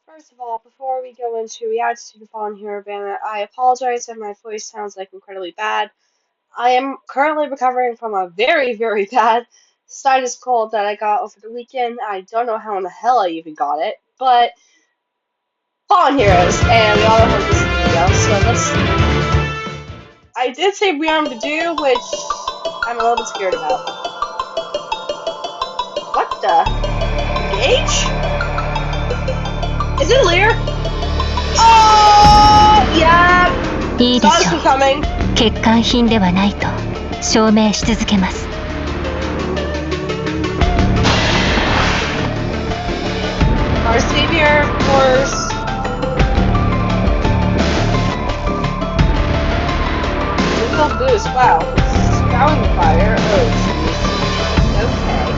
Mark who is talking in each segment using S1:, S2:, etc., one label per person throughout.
S1: First of all, before we go into reacting to the Fallen Hero banner, I apologize if my voice sounds like incredibly bad. I am currently recovering from a very, very bad sinus cold that I got over the weekend. I don't know how in the hell I even got it, but Fallen Heroes, and we all know how this video, so I did say rearmed Dedue, which I'm a little bit scared about. What the? Gage? Is it Lear? Oh, yeah!
S2: いいで
S1: Saw
S2: し
S1: this
S2: ょ
S1: one coming.
S2: う。欠陥品ではないと証明し続けます。
S1: Our savior, of course. Little boost, wow. Scouting fire, oh jeez. Okay.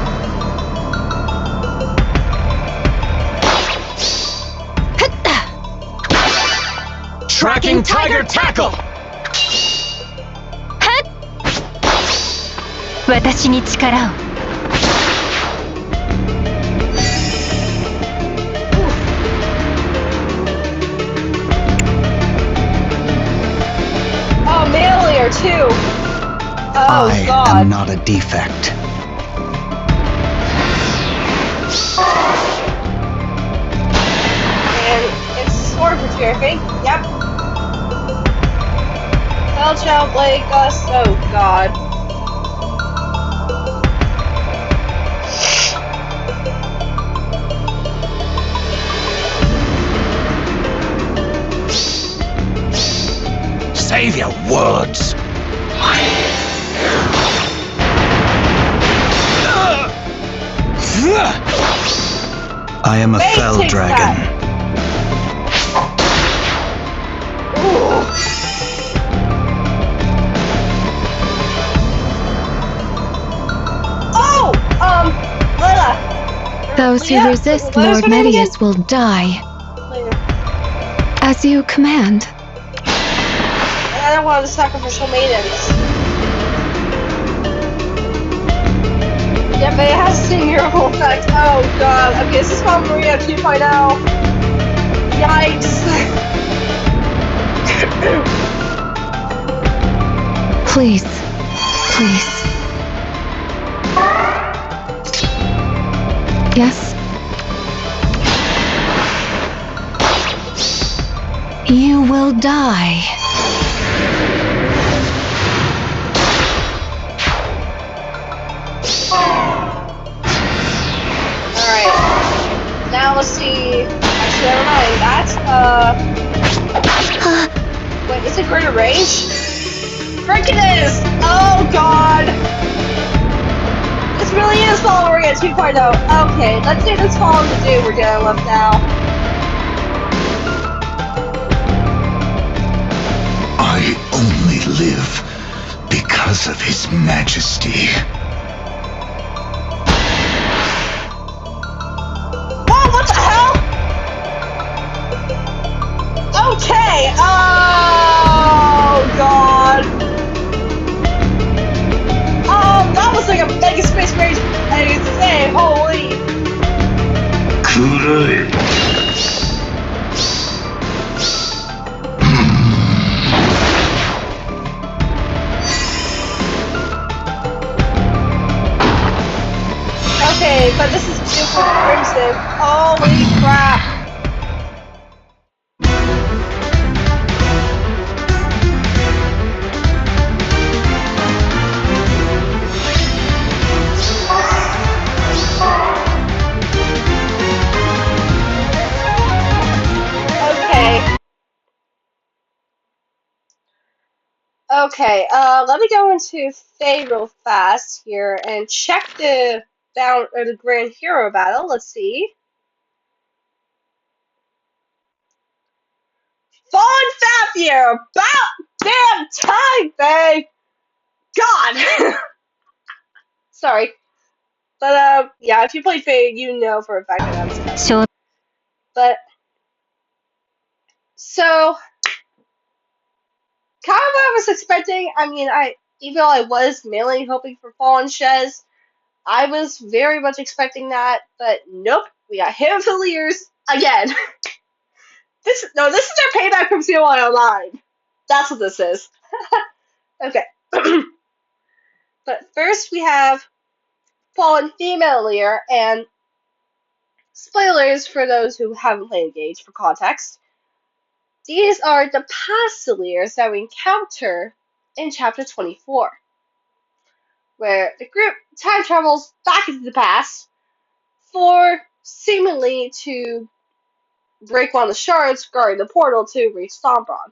S3: Tracking Tiger Tackle!
S2: 私に力を。
S1: Oh, Malier too! Oh
S3: I
S1: god.
S3: am not a defect.
S1: And it's sword for two, I think. Yep. Child Blade Gust, oh god.
S3: Save your words! I am a fell dragon.
S4: Those who resist Lord Medius will die. As you command.
S1: I don't want the sacrificial maidens. Yeah, but it has the same miracle effect. Oh god. Okay, this is called Maria 2.0. Yikes.
S4: Please. Please. Yes? You will die.
S1: Alright. Now let's see. Actually, never mind. That's, wait, is it greater range? Frick it is! Oh god! This really is Fallen Maria 2.0. Okay, let's see this Fallen Dedue we're dealing with now.
S5: I only live because of His Majesty.
S1: Whoa, what the hell? Okay, oh god. Oh, that was like a mega space race thing, holy.
S5: Kuroi.
S1: Okay, but this is super crimson. Holy crap. Okay, let me go into Faye real fast here and check the the Grand Hero battle. Let's see. Fallen Fafnir! About damn time, Faye! God! Sorry. But, yeah, if you played Faye, you know for a fact that that was tough. But, so, kind of what I was expecting. I mean, even though I was mainly hoping for Fallen Shez, I was very much expecting that, but nope, we got Hero again. This is their payback from COI Online. That's what this is. Okay. But first we have fallen female leader, and spoilers for those who haven't played Engage for context. These are the past leaders that we encounter in chapter 24, where the group time travels back into the past for seemingly to break one of the shards guarding the portal to reach Sombron.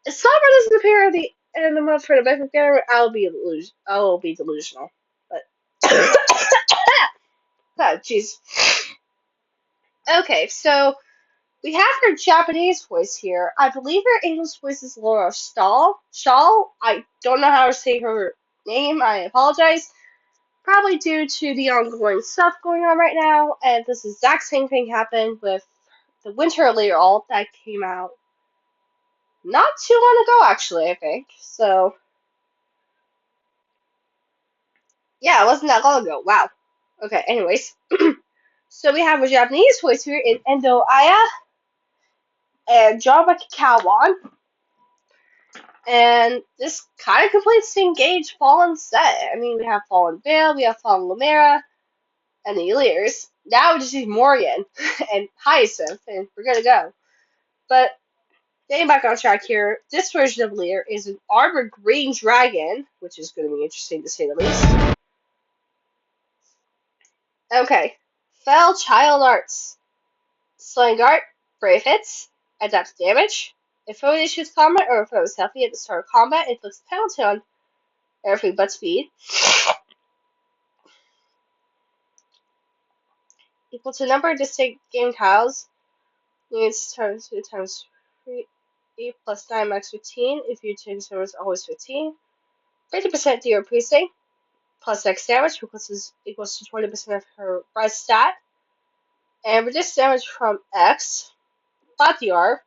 S1: If Sombron doesn't appear at the end of the month for the Epic Banner, I'll be delusional. But oh, jeez. Okay, so we have her Japanese voice here. I believe her English voice is Laura Stahl. I don't know how to say her name. I apologize. Probably due to the ongoing stuff going on right now, and this exact same thing happened with the Winter Layer alt that came out not too long ago, actually, I think. So, yeah, it wasn't that long ago. Wow. Okay, anyways. So we have a Japanese voice here in Endo Aya and John Kawan. And this kind of completes the Engage Fallen set. I mean, we have Fallen Veil, we have Fallen Lumera, and the Elirs. Now we just need Morgan and Hyacinth, and we're good to go. But getting back on track here, this version of Lear is an armored green dragon, which is going to be interesting to say the least. Okay, Fell Child Arts. Slaying Art, Brave Hits, Adapt Damage. If foe issues combat or if foe is healthy at the start of combat, it inflicts a penalty on everything but speed. Equal to number of distinct game tiles. Units times 2 times 3 plus 9 max 15. If you change servers, always 15. 50% to your precinct plus X damage equals to 20% of her res stat. And reduce damage from X, flat DR,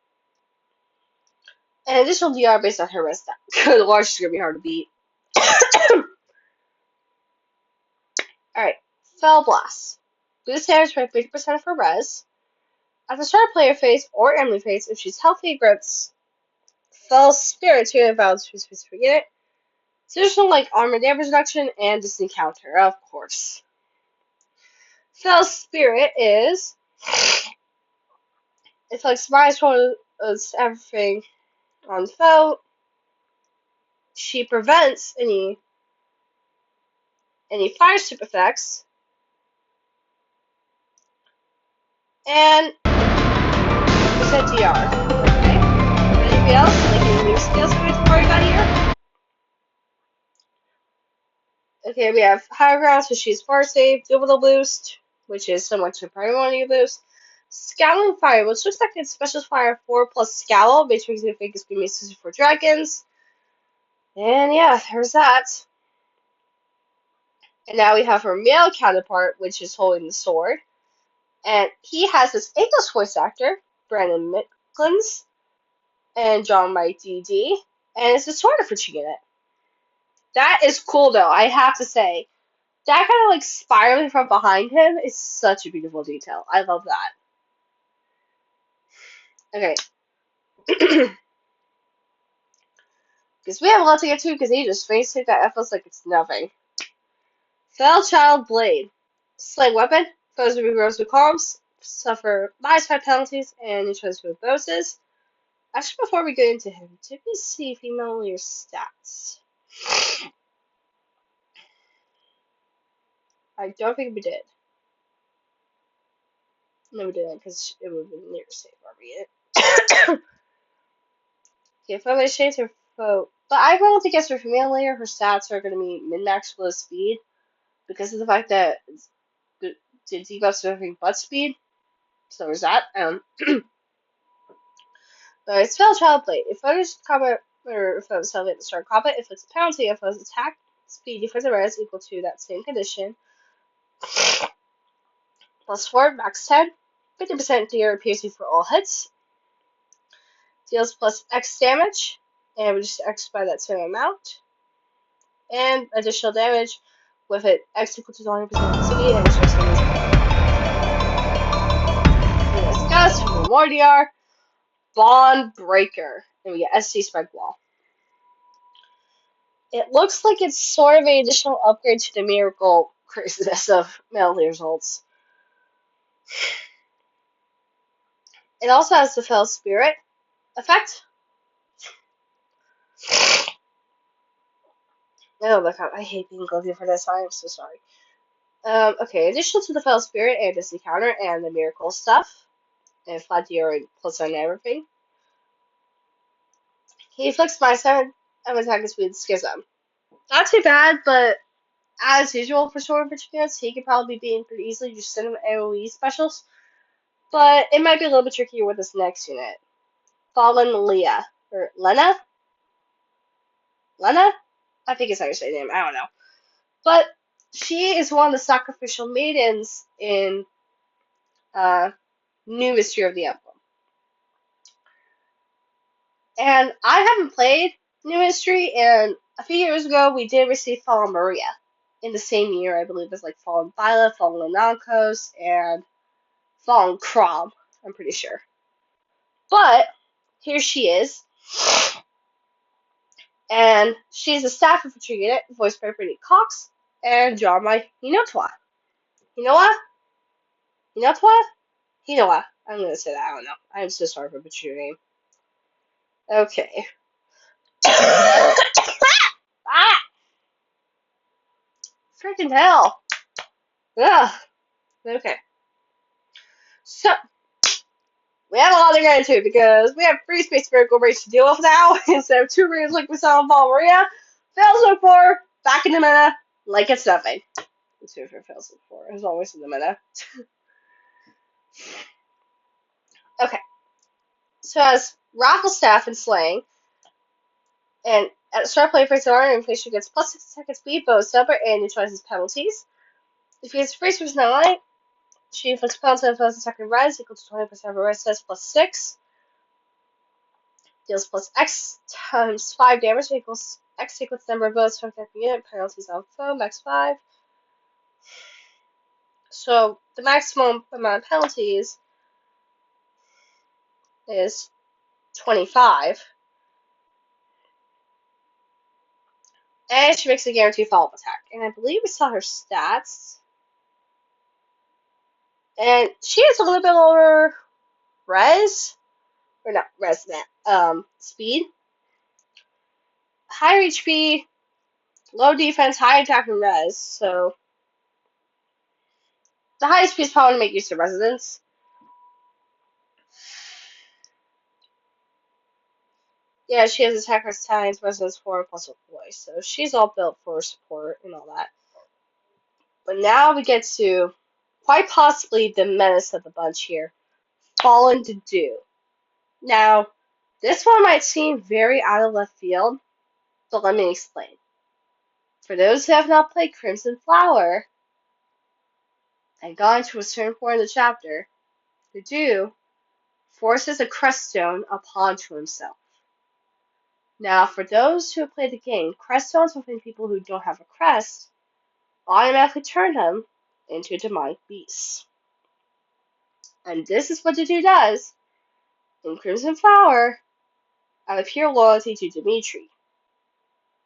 S1: and additional DR based on her res stat. The large is going to be hard to beat. Alright, Fell Blast. Boost damage by 50% of her res. At the start of player phase or enemy phase, if she's healthy, grants Fell Spirit to value to a specific unit. Additional like armor damage reduction and distant counter, of course. Fell Spirit is it's like minus one of everything on the foe. She prevents any fire strip effects. And percent DR. Okay. Anything else? Like any new skills we got here? Okay, we have higher ground, so she's far safe. Double boost, which is similar to primary boost. Scowling Fire, which looks like it's special fire 4 plus Scowl, which makes me think it's going to be suited for dragons. And yeah, there's that. And now we have her male counterpart, which is holding the sword. And he has this English voice actor, Brandon Micklins, and drawn by DD. And it's a sword for unit. That is cool, though, I have to say. That kind of like spiraling from behind him is such a beautiful detail. I love that. Okay. Because we have a lot to get to, because he just face hit that feels like it's nothing. Fell Child Blade. Slang weapon. Foes will be rose with calms. Suffer -5 penalties and neutralize with bonuses. Actually, before we get into him, did we see female leader stats? I don't think we did. No, we didn't, because it would have been near safe where we did. Okay, foe shades her foe. But I rolled to guess for female layer, her stats are going to be min-max below speed because of the fact that the debuffs are everything but speed. So there's that. But it's Fell Child Blade. If foes combat or if foes healthy at the start of combat, if it's a penalty of foes attack speed defensive res equal to that same condition. Plus 4, max 10, 50% DR piercing for all hits. Deals plus X damage, and reduces X by that same amount. And additional damage with it X equal to 20% speed and extra damage. Let's discuss Primordial, Bond Breaker, and we get SC Spike Wall. It looks like it's sort of an additional upgrade to the Miracle craziness of Metal Gear results. It also has the Fell Spirit effect. Oh my god, I hate being guilty for this. I am so sorry. Okay, additional to the Fell Spirit and Disney Counter and the Miracle stuff, and Flat Deer plus on everything. He inflicts my 7 of attack and speed Schism. Not too bad, but as usual for Sword of units, he could probably be beaten pretty easily, just send him AoE specials. But it might be a little bit trickier with this next unit. Fallen Leah. Or Lena? Lena? I think it's how you say her name, I don't know. But she is one of the sacrificial maidens in New Mystery of the Emblem. And I haven't played New Mystery, and a few years ago we did receive Fallen Maria. In the same year, I believe it's like Fallen Violet, Fallen Lenankos, and Fallen Crom, I'm pretty sure. But here she is. And she's a staff infantry unit, voiced by Brittany Cox, and drawn by Hinotwa. Hinoa? Hinotwa? Hinoa. I'm gonna say that, I don't know. I'm so sorry for butchering your name. Okay. Ah! Freaking hell. Ugh. Okay. So, we have a lot to get into because we have 3 Space Miracle rates to deal with now instead of 2 raids like we saw in Fall Maria. Fails so far, back in the meta, like it's nothing. Let's see if it fails so far. It's always in the meta. Okay. So as Raffle Staff and Slaying, and at the start of play for Zara, inflation gets plus 6 attack speed, bonus number, and neutralizes penalties. If he gets free switch 9, she inflicts penalty on first attack and rise equal to 20% of her resistance plus 6. Deals plus X times 5 damage equals X equals the number of bonus from that unit, penalties on foe, max 5. So the maximum amount of penalties is 25. And she makes a guaranteed follow-up attack. And I believe we saw her stats. And she has a little bit lower res. Or not res, speed. Higher HP, low defense, high attack, and res. So the high HP is probably to make use of resistance. Yeah, she has attack res 10, resistance 4, plus a voice. So she's all built for support and all that. But now we get to quite possibly the menace of the bunch here. Fallen Dedue. Now, this one might seem very out of left field, but let me explain. For those who have not played Crimson Flower and gone to a certain point in the chapter, Dedue forces a crest stone upon to himself. Now, for those who have played the game, crest stones within people who don't have a crest automatically turn them into demonic beasts. And this is what Dedue does in Crimson Flower out of pure loyalty to Dimitri.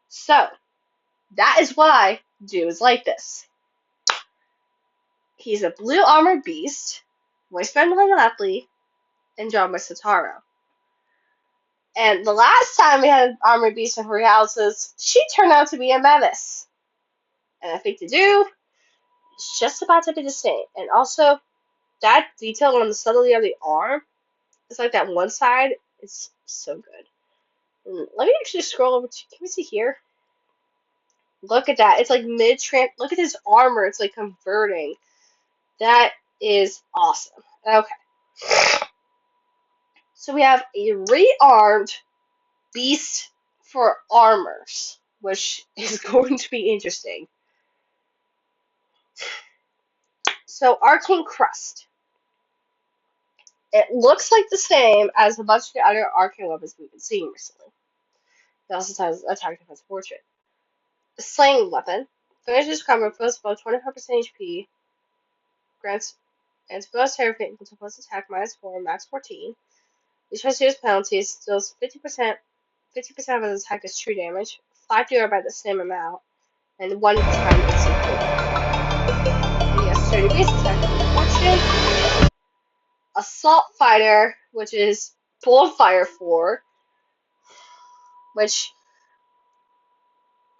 S1: So, that is why Dedue is like this. He's a blue armored beast, voiced by Milena Apley, and drawn by Sotaro. And the last time we had an armored beast in her houses, she turned out to be a menace. And I think Dedue is just about to be the same. And also, that detail on the subtlety of the arm, it's like that one side, it's so good. And let me actually scroll over to, can we see here? Look at that. It's like mid-trans, look at his armor, it's like converting. That is awesome. Okay. So we have a rearmed beast for armors, which is going to be interesting. So Arcane Crest. It looks like the same as a bunch of the other arcane weapons we've been seeing recently. It also has attack defense portrait. A slaying weapon. Finishes combat plus about 25% HP. Grants And bonus terrapin equal to plus attack -4, max 14. He tries to use penalties, deals 50% of his attack is true damage, 5 to about the same amount, and 1 time is equal. And he has 30 base attack fortune. Assault Fighter, which is Bull Fire 4, which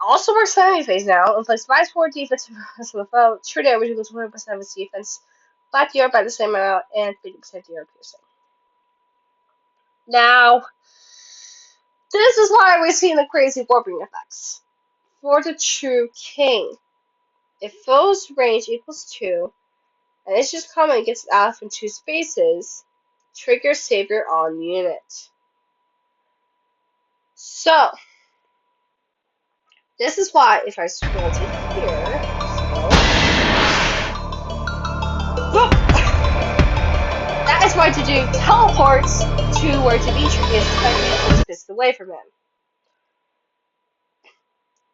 S1: also works on enemy phase now. Inflicts -4 defense on the foe, true damage equals 100% of his defense, 5 to by the same amount, and 50% to piercing. Now, this is why we're seeing the crazy warping effects. For the true king, if foe's range equals 2, and it's just coming and gets out from 2 spaces, trigger savior on unit. So, this is why if I scroll to here, that is why Dedue teleports to where Dimitri is expecting to away from him.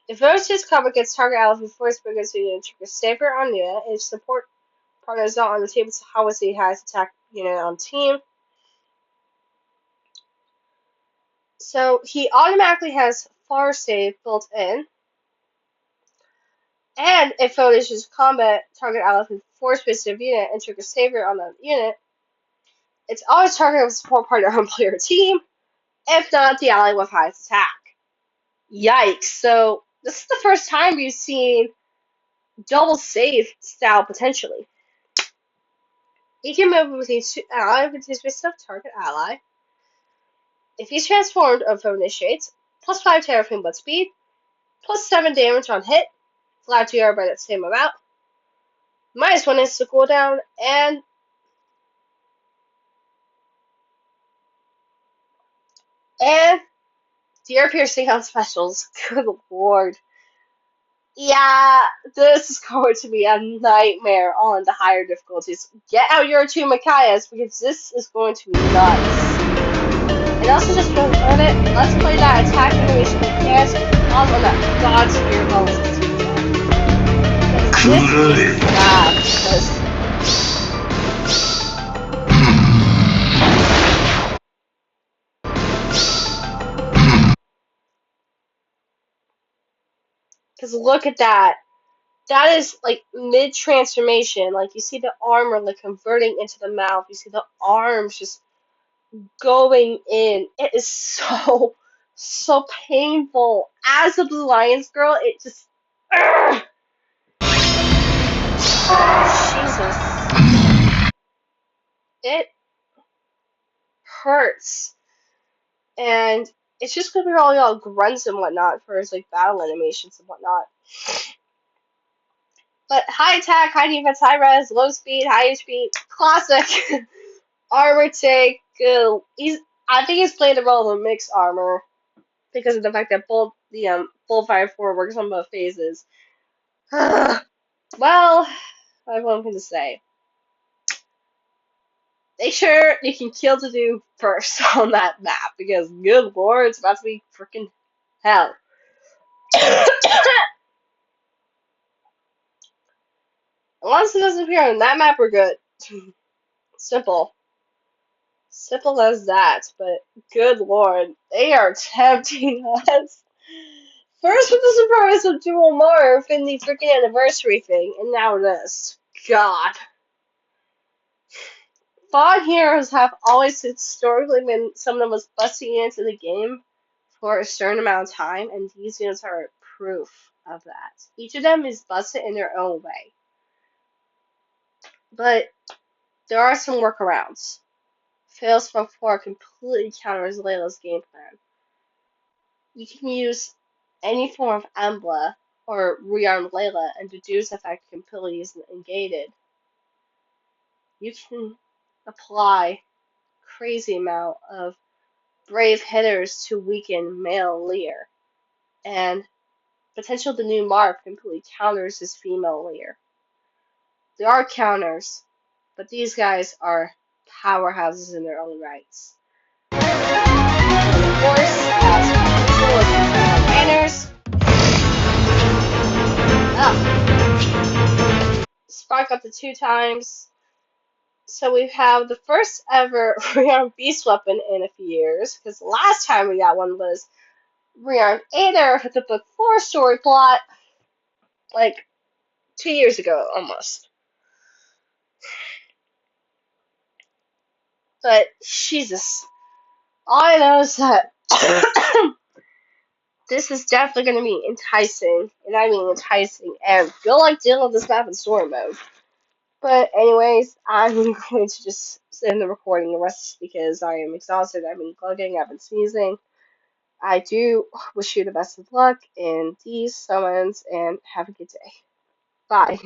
S1: If Rose's cover gets target out before it's begins to trigger savior on unit, if support partner is not on the table, so how is he has attack unit on team. So he automatically has far save built in. And if finishes combat target ally with 4 specific unit and triggers savior on that unit, it's always targeted with support partner on player team, if not the ally with highest attack. Yikes. So this is the first time we've seen double save style potentially. He can move with each ally with his specific target ally. If he's transformed or foe initiates, plus 5 terrapin blood speed, plus 7 damage on hit, flat GR by that same amount, -1 is the cooldown, and deer piercing on specials. Good lord. Yeah, this is going to be a nightmare on the higher difficulties. Get out your 2 Micaiahs, because this is going to be nuts. And also just for it, let's play that attack animation with hands on that God Spear level 62. This is bad, because look at that. That is like mid-transformation. Like you see the armor like converting into the mouth. You see the arms just going in. It is so painful. As a Blue Lions girl, it just Jesus. It hurts. And it's just gonna be all grunts and whatnot for his like battle animations and whatnot. But high attack, high defense, high res, low speed, high HP, classic. Armor take. I think he's playing the role of a mixed armor because of the fact that Bull Fire 4 works on both phases. Well, I have one thing to say. Make sure you can kill Dedue first on that map because good lord, it's about to be freaking hell. Once it doesn't appear on that map, we're good. Simple. Simple as that, but good lord, they are tempting us. First with the surprise of dual morph in the freaking anniversary thing, and now this. God. Fallen heroes have always historically been some of the most busty units in the game for a certain amount of time, and these units are proof of that. Each of them is busted in their own way. But there are some workarounds. Fails from 4 completely counters Layla's game plan. You can use any form of emblem or rearmed Layla and Dedue's effect completely is negated. You can apply crazy amount of brave hitters to weaken male Lear, and potential the new Mark completely counters his female Lear. There are counters, but these guys are powerhouses in their own rights. And of course, as usual, banners. Spark up to 2 times. So we have the first ever rearmed beast weapon in a few years, because the last time we got one was rearmed Aether with the book 4 story plot, like 2 years ago almost. But Jesus, all I know is that this is definitely going to be enticing, and I mean enticing, and feel like dealing with this map in story mode. But anyways, I'm going to just end the recording the rest because I am exhausted. I've been glugging, I've been sneezing. I do wish you the best of luck in these summons, and have a good day. Bye.